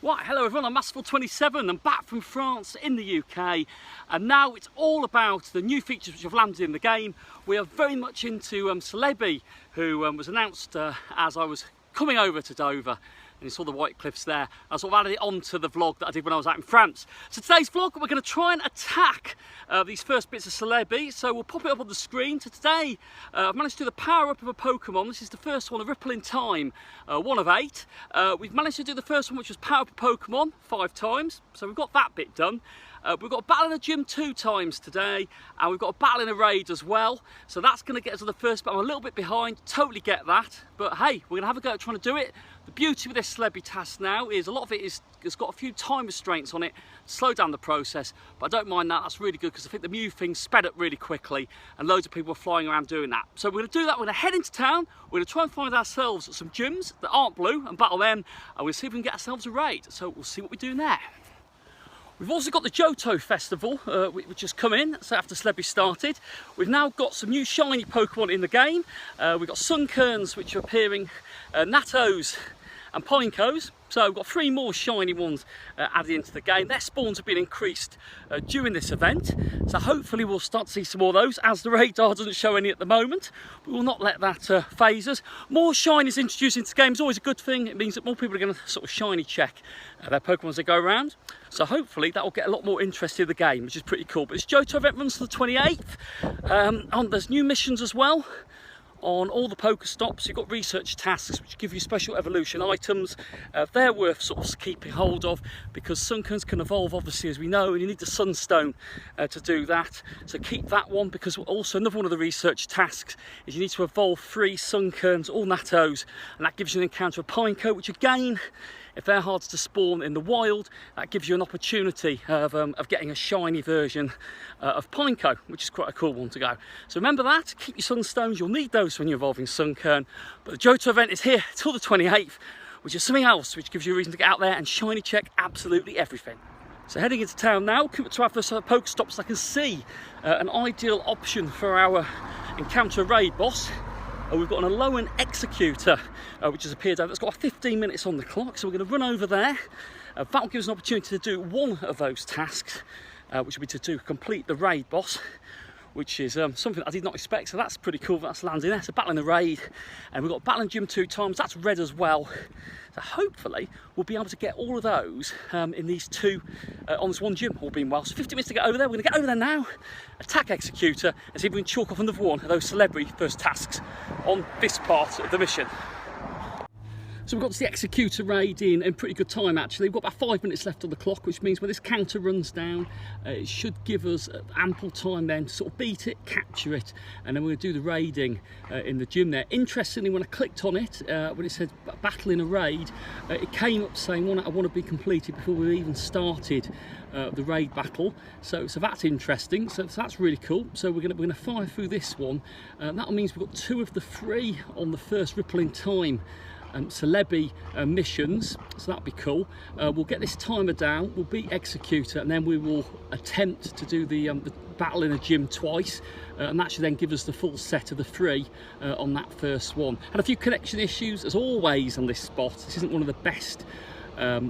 Right, hello everyone, I'm Masterful27. I'm back from France in the UK, and now it's all about the new features which have landed in the game. We are very much into Celebi, who was announced as I was coming over to Dover, and you saw the white cliffs there. I sort of added it onto the vlog that I did when I was out in France. So today's vlog, we're going to try and attack these first bits of Celebi, so we'll pop it up on the screen. So today, I've managed to do the power up of a Pokemon. This is the first one, a Ripple in Time, 1 of 8. We've managed to do the first one, which was power up a Pokemon 5 times, so we've got that bit done. We've got a battle in a gym 2 times today, and we've got a battle in a raid as well. So that's going to get us to the first bit. I'm a little bit behind, totally get that. But hey, we're going to have a go at trying to do it. The beauty with this Celebi task now is a lot of it has got a few time restraints on it, slow down the process. But I don't mind that, that's really good, because I think the Mew thing sped up really quickly, and loads of people are flying around doing that. So we're going to do that, we're going to head into town, we're going to try and find ourselves some gyms that aren't blue and battle them, and we'll see if we can get ourselves a raid. So we'll see what we do there. We've also got the Johto Festival, which has come in, so after Celebi started. We've now got some new shiny Pokemon in the game. We've got Sunkerns, which are appearing, Nattos and Pinecos. So we've got 3 more shiny ones added into the game. Their spawns have been increased during this event, so hopefully we'll start to see some more of those, as the radar doesn't show any at the moment. We will not let that phase us. More shinies introduced into the game is always a good thing. It means that more people are going to sort of shiny check their Pokemon as they go around. So hopefully that will get a lot more interest in the game, which is pretty cool. But this Johto event runs to the 28th. There's new missions as well on all the Pokestops. You've got research tasks which give you special evolution items. They're worth sort of keeping hold of, because Sunkerns can evolve, obviously, as we know, and you need the Sunstone to do that. So keep that one, because also another one of the research tasks is you need to evolve 3 Sunkerns, all Nattos, and that gives you an encounter of Pineco, which again, if they're hard to spawn in the wild, that gives you an opportunity of getting a shiny version of Pineco, which is quite a cool one to go. So remember that, keep your Sunstones, you'll need those when you're evolving Sunkern. But the Johto event is here till the 28th, which is something else which gives you a reason to get out there and shiny check absolutely everything. So heading into town now, come to our first Pokestops. I can see an ideal option for our encounter raid boss. We've got an Alolan Executor, which has appeared over. It's got 15 minutes on the clock, so we're going to run over there. That will give us an opportunity to do one of those tasks, which will be to complete the raid boss, which is something I did not expect, so that's pretty cool. That's landing there. So battle in the raid, and we've got battle in gym 2 times. That's red as well. So hopefully we'll be able to get all of those in these 2 on this 1 gym, all being well. So 50 minutes to get over there. We're going to get over there now, attack Executor, and see if we can chalk off another one of those Celebi first tasks on this part of the mission. So we've got the Executor raid in pretty good time, actually. We've got about 5 minutes left on the clock, which means when this counter runs down, it should give us ample time then to sort of beat it, capture it, and then we're going to do the raiding in the gym there. Interestingly, when I clicked on it, when it said battle in a raid, it came up saying I want to be completed before we even started the raid battle. So that's interesting. So that's really cool. So we're going to fire through this one. That means we've got 2 of the 3 on the first Ripple in Time Celebi missions, so that'll be cool. We'll get this timer down, we'll beat Executor, and then we will attempt to do the battle in a gym twice, and that should then give us the full set of the 3 on that first one. Had a few connection issues as always on this spot. This isn't one of the best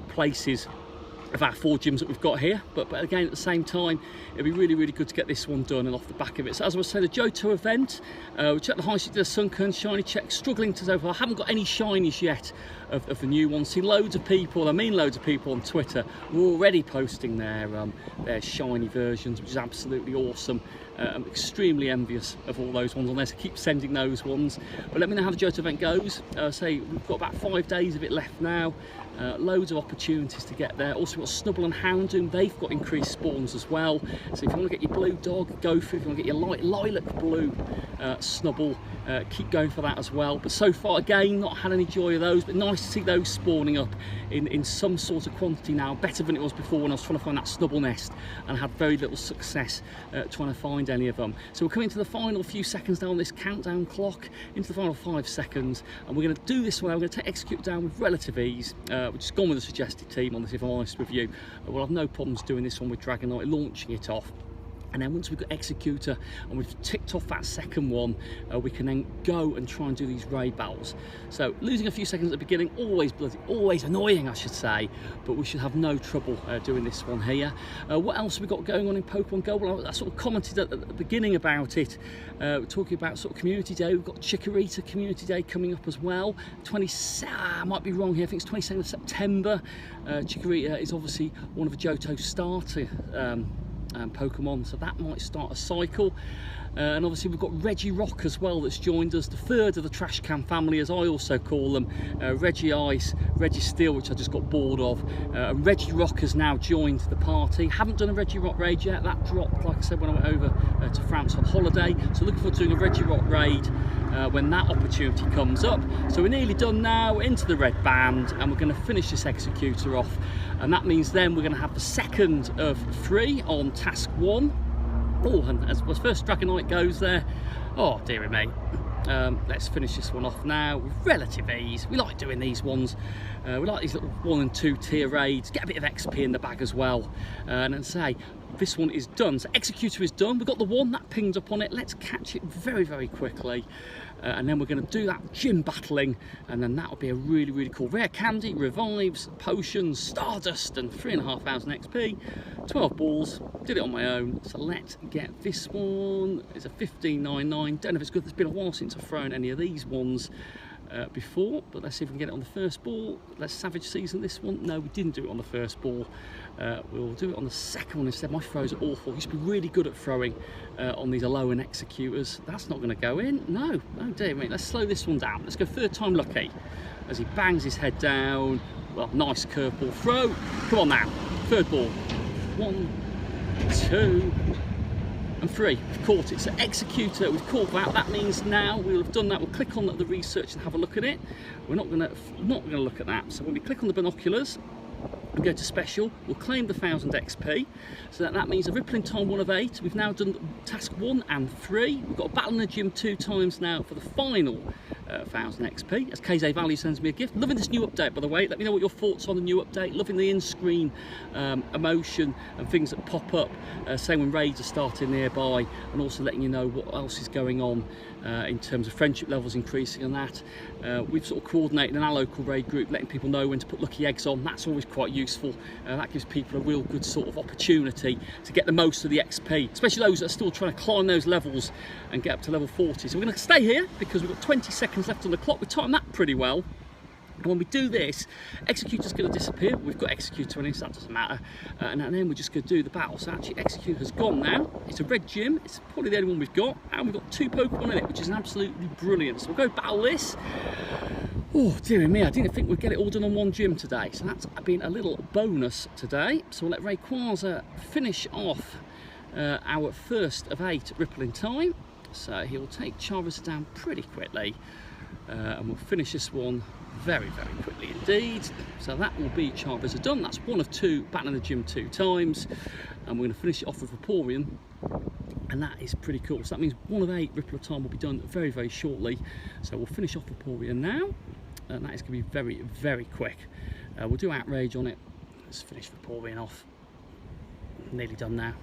places of our 4 gyms that we've got here, but again, at the same time, it'll be really good to get this one done and off the back of it. So as I was saying, the Johto event, we checked the high street, did a Sunkern shiny check, struggling to so far. I haven't got any shinies yet of the new ones. Seen loads of people, I mean loads of people on Twitter, were already posting their shiny versions, which is absolutely awesome. I'm extremely envious of all those ones on there, so keep sending those ones. But let me know how the Johto event goes. Say we've got about 5 days of it left now. Loads of opportunities to get there. Also, we've got Snubble and Houndoom. They've got increased spawns as well. So if you want to get your blue dog, go for it. If you want to get your lilac blue Snubble, keep going for that as well. But so far, again, not had any joy of those, but nice to see those spawning up in some sort of quantity now, better than it was before when I was trying to find that Snubble nest and had very little success trying to find any of them. So we're coming to the final few seconds now on this countdown clock, into the final 5 seconds, and we're going to do this one. We're going to take Execute down with relative ease. Which has gone with the suggested team on this, if I'm honest with you. We'll have no problems doing this one with Dragonite, launching it off. And then once we've got Executor and we've ticked off that second one, we can then go and try and do these raid battles. So losing a few seconds at the beginning, always annoying, I should say, but we should have no trouble doing this one here. What else have we got going on in Pokemon Go? Well, I sort of commented at the beginning about it, talking about sort of Community Day. We've got Chikorita Community Day coming up as well. I might be wrong here, I think it's 22nd of September. Chikorita is obviously one of the Johto starter Pokemon, so that might start a cycle. And obviously we've got Regirock as well that's joined us, the third of the Trash Can family, as I also call them. Regice, Registeel, which I just got bored of, and Regirock has now joined the party. Haven't done a Regirock raid yet, that dropped, like I said, when I went over to France on holiday, so looking forward to doing a Regirock raid when that opportunity comes up. So we're nearly done now, into the red band, and we're going to finish this Executor off, and that means then we're going to have the second of 3 on task 1. Oh, and as my first Dragonite goes there, oh dearie me. Let's finish this one off now with relative ease. We like doing these ones. We like these little 1 and 2 tier raids, get a bit of XP in the bag as well. And then say, this one is done. So Executor is done. We've got the one that pinged up on it. Let's catch it very, very quickly. And then we're going to do that gym battling, and then that'll be a really, really cool rare candy, revives, potions, stardust, and 3,500 XP. 12 balls, did it on my own. So let's get this one. It's a 15.99. Don't know if it's good. It's been a while since I've thrown any of these ones before, but let's see if we can get it on the first ball. Let's Savage Season this one. No, we didn't do it on the first ball. We'll do it on the second one instead. My throws are awful. I used to be really good at throwing on these Alolan Executors. That's not going to go in. No, oh dear me. Let's slow this one down. Let's go third time lucky as he bangs his head down. Well, nice curveball throw. Come on now. Third ball. 1, 2 and 3. We've caught it. So Executor, we've caught that. That means now we'll have done that. We'll click on the research and have a look at it. We're not going to look at that. So when we click on the binoculars and go to special, we'll claim the 1000 XP. So that means a rippling time 1 of 8. We've now done task 1 and 3. We've got a battle in the gym 2 times now for the final 1000 XP. As KZ Value sends me a gift. Loving this new update, by the way. Let me know what your thoughts on the new update. Loving the in-screen emotion and things that pop up, saying when raids are starting nearby, and also letting you know what else is going on in terms of friendship levels increasing and that. We've sort of coordinated in our local raid group, letting people know when to put lucky eggs on. That's always quite useful. That gives people a real good sort of opportunity to get the most of the XP, especially those that are still trying to climb those levels and get up to level 40. So we're going to stay here because we've got 20 seconds left on the clock. We timed that pretty well. And when we do this, Executor's going to disappear. We've got Executor in it, so that doesn't matter. And then we're just going to do the battle. So actually Executor has gone now. It's a red gym. It's probably the only one we've got. And we've got 2 Pokemon in it, which is absolutely brilliant. So we'll go battle this. Oh, dear me, I didn't think we'd get it all done on 1 gym today. So that's been a little bonus today. So we'll let Rayquaza finish off our first of 8 rippling time. So he'll take Charizard down pretty quickly. And we'll finish this one very, very quickly indeed. So that will be Charizard done. That's 1 of 2, battling the gym 2 times. And we're going to finish it off with Vaporeon. And that is pretty cool. So that means 1 of 8 Ripple of Time will be done very, very shortly. So we'll finish off Vaporeon now. And that is going to be very, very quick. We'll do Outrage on it. Let's finish Vaporeon off. Nearly done now.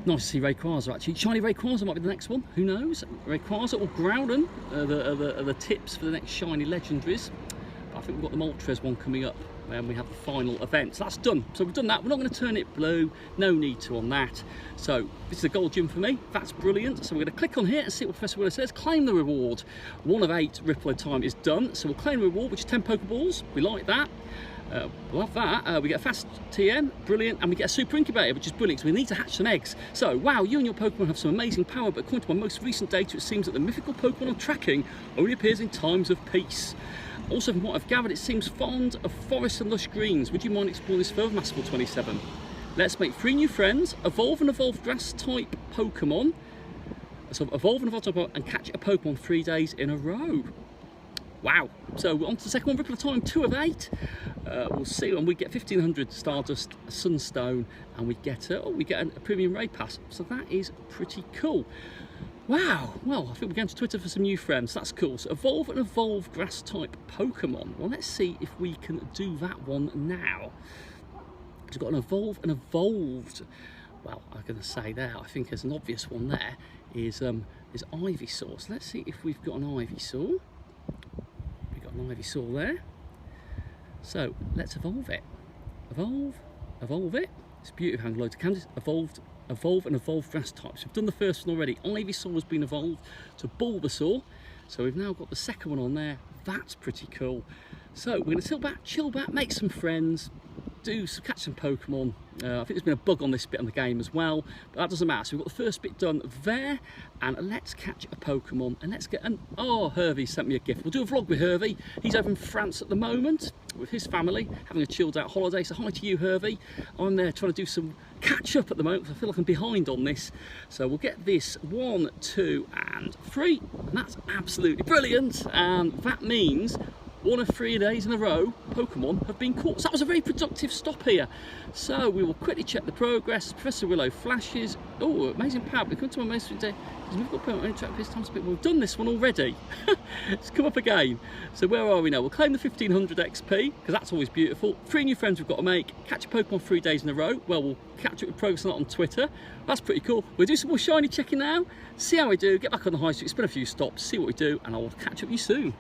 Nice to see Rayquaza actually. Shiny Rayquaza might be the next one, who knows? Rayquaza or Groudon are the tips for the next shiny legendaries. But I think we've got the Moltres one coming up when we have the final event. So that's done. So we've done that. We're not going to turn it blue. No need to on that. So this is a gold gym for me. That's brilliant. So we're going to click on here and see what Professor Willow says. Claim the reward. 1 of 8 Ripple time is done. So we'll claim the reward, which is 10 Pokeballs. We like that. We'll have that. We get a fast TM, brilliant, and we get a super incubator, which is brilliant, so we need to hatch some eggs. So, wow, you and your Pokemon have some amazing power, but according to my most recent data, it seems that the mythical Pokemon I'm tracking only appears in times of peace. Also, from what I've gathered, it seems fond of forests and lush greens. Would you mind exploring this further, Masterful 27? Let's make 3 new friends, evolve and evolve grass-type Pokemon. So, evolve and evolve type and catch a Pokemon 3 days in a row. Wow, so we're on to the second one, Ripple of Time, 2 of 8. We'll see, and we get 1500 Stardust, Sunstone, and we get a premium raid pass. So that is pretty cool. Wow, well, I think we're going to Twitter for some new friends. That's cool. So evolve and evolve grass type Pokemon. Well, let's see if we can do that one now. We've got an evolve and evolved. well, I'm going to say there, I think there's an obvious one there, is Ivysaur. So let's see if we've got an Ivysaur. We've got an Ivysaur there. So let's evolve it. Evolve it. It's beautiful, having loads of candidates. Evolve and evolve grass types. We've done the first one already. Ivysaur has been evolved to Bulbasaur. So we've now got the second one on there. That's pretty cool. So we're going to chill back, make some friends, catch some Pokemon. I think there's been a bug on this bit on the game as well, but that doesn't matter. So we've got the first bit done there, and let's catch a Pokemon, and let's get oh, Hervey sent me a gift. We'll do a vlog with Hervey. He's over in France at the moment with his family, having a chilled out holiday. So hi to you, Hervey. I'm there trying to do some catch up at the moment, because I feel like I'm behind on this. So we'll get this 1, 2 and 3, and that's absolutely brilliant. And that means 1 of 3 days in a row, Pokemon have been caught. So that was a very productive stop here. So we will quickly check the progress. Professor Willow flashes. Oh, amazing power. We come to my amazing day. We've got Pokemon interact with his time speed. We've done this one already. It's come up again. So where are we now? We'll claim the 1500 XP, because that's always beautiful. 3 new friends we've got to make. Catch a Pokemon 3 days in a row. Well, we'll catch up with progress on that on Twitter. That's pretty cool. We'll do some more shiny checking now. See how we do. Get back on the high street. Spin a few stops. See what we do. And I will catch up with you soon.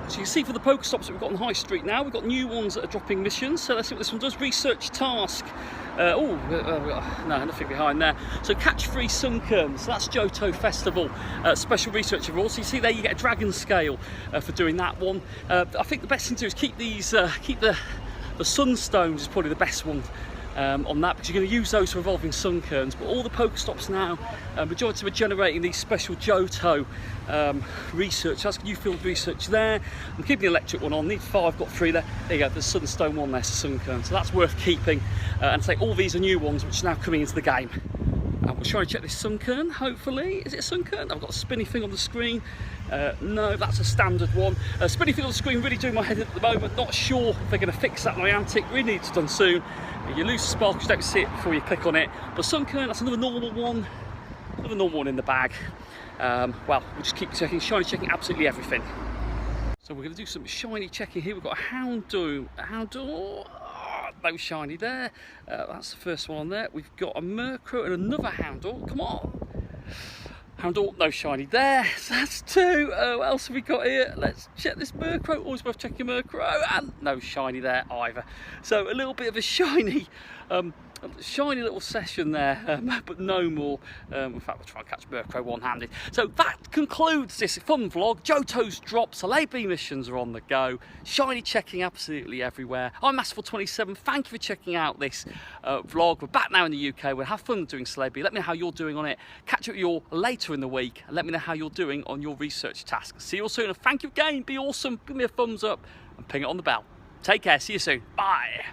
So you can see for the Pokestops that we've got on High Street now, we've got new ones that are dropping missions. So let's see what this one does. Research task. No, nothing behind there. So catch 3 Sunkerns. So that's Johto Festival. Special research award. So you see there you get a dragon scale for doing that one. I think the best thing to do is keep these, keep the Sunstones is probably the best one. On that, because you're going to use those for evolving Sunkerns. But all the Pokestops now, majority are generating these special Johto research. That's new field research there. I'm keeping the electric one on. Need 5, got 3 there. There you go, the Sunstone one there, Sunkern. So that's worth keeping. And say all these are new ones which are now coming into the game. We'll try and check this Sunkern, hopefully. Is it a Sunkern? I've got a spinny thing on the screen. No, that's a standard one. Spinny thing on the screen really doing my head in at the moment. Not sure if they're going to fix that Niantic. Really needs to done soon. You lose the spark because you don't see it before you click on it. But Sunkern, that's another normal one. Another normal one in the bag. Well, we'll just keep checking, shiny checking absolutely everything. So we're going to do some shiny checking here. We've got a Houndour. No shiny there. That's the first one on there. We've got a Murkrow and another Houndour. Come on. Houndour, no shiny there. So that's 2. What else have we got here? Let's check this Murkrow. Always worth checking Murkrow. And no shiny there either. So a little bit of a shiny little session there, but no more. In fact, we'll try and catch Murkrow one-handed. So that concludes this fun vlog. Johto's dropped, Celebi missions are on the go, shiny checking absolutely everywhere. I'm Masterful27. Thank you for checking out this vlog. We're back now in the UK. We'll have fun doing Celebi. Let me know how you're doing on it. Catch up with you all later in the week, and let me know how you're doing on your research task. See you all soon, and thank you again. Be awesome. Give me a thumbs up and ping it on the bell. Take care. See you soon. Bye.